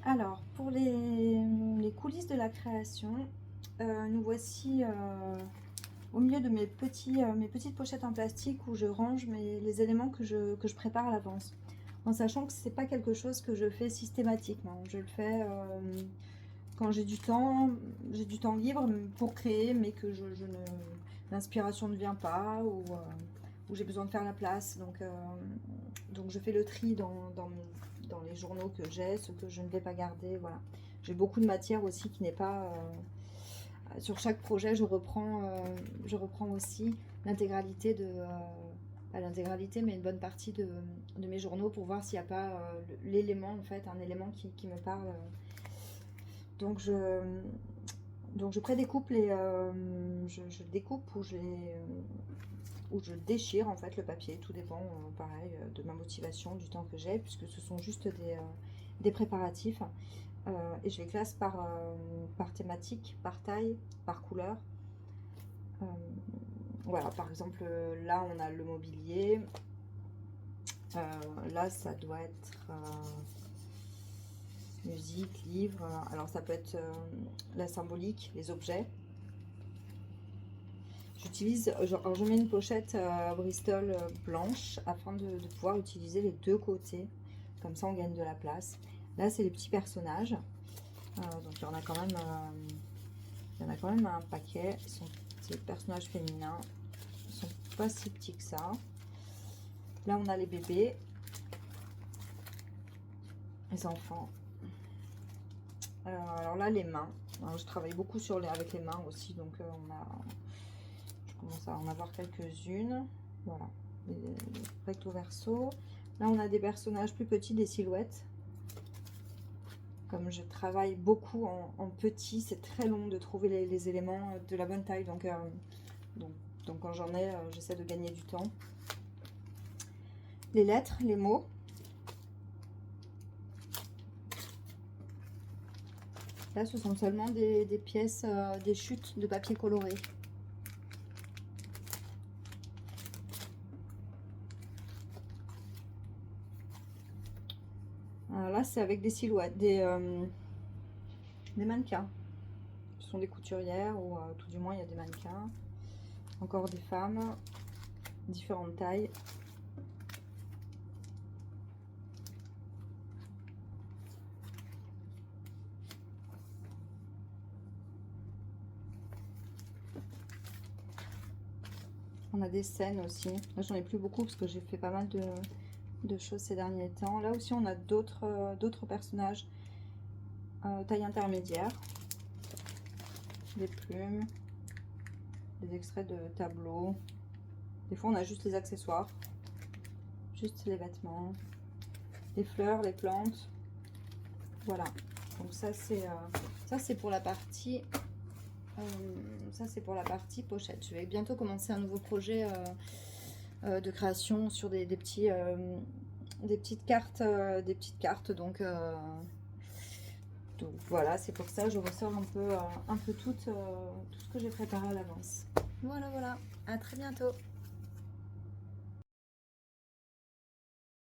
Alors, pour les coulisses de la création, nous voici au milieu de mes petites pochettes en plastique où je range les éléments que je prépare à l'avance. En sachant que c'est pas quelque chose que je fais systématiquement. Je le fais quand j'ai du temps libre pour créer, mais que l'inspiration ne vient pas ou j'ai besoin de faire la place. Donc je fais le tri dans les journaux que j'ai, ceux que je ne vais pas garder. Voilà. J'ai beaucoup de matière aussi qui n'est pas... sur chaque projet, je reprends aussi l'intégralité pas l'intégralité, mais une bonne partie de mes journaux pour voir s'il n'y a pas l'élément, en fait, un élément qui me parle. Donc je prédécoupe je découpe ou je déchire en fait le papier. Tout dépend, pareil, de ma motivation, du temps que j'ai, puisque ce sont juste des préparatifs. Et je les classe par thématique, par taille, par couleur. Voilà, par exemple, là on a le mobilier. Là ça doit être musique, livre. Alors ça peut être la symbolique, les objets. J'utilise, alors je mets une pochette Bristol blanche afin de pouvoir utiliser les deux côtés. Comme ça on gagne de la place. Là c'est les petits personnages. Donc il y en a quand même, un paquet. C'est des personnages féminins. Ils sont pas si petits que ça. Là on a les bébés, les enfants. Alors là les mains. Alors, je travaille beaucoup avec les mains aussi, donc je commence à en avoir quelques-unes. Voilà, recto verso. Là on a des personnages plus petits, des silhouettes. Comme je travaille beaucoup en petit, c'est très long de trouver les éléments de la bonne taille. Donc quand j'en ai, j'essaie de gagner du temps. Les lettres, les mots. Là, ce sont seulement des pièces, des chutes de papier coloré. Là, c'est avec des silhouettes, des mannequins. Ce sont des couturières ou tout du moins, il y a des mannequins. Encore des femmes, différentes tailles. On a des scènes aussi. Là, j'en ai plus beaucoup parce que j'ai fait pas mal de choses ces derniers temps. Là aussi, on a d'autres personnages taille intermédiaire. Des plumes, des extraits de tableaux. Des fois, on a juste les accessoires, juste les vêtements, les fleurs, les plantes. Voilà. Donc ça, c'est pour la partie... ça c'est pour la partie pochette. Je vais bientôt commencer un nouveau projet de création sur des petites cartes. Donc voilà, c'est pour ça que je ressors un peu tout ce que j'ai préparé à l'avance. Voilà, à très bientôt.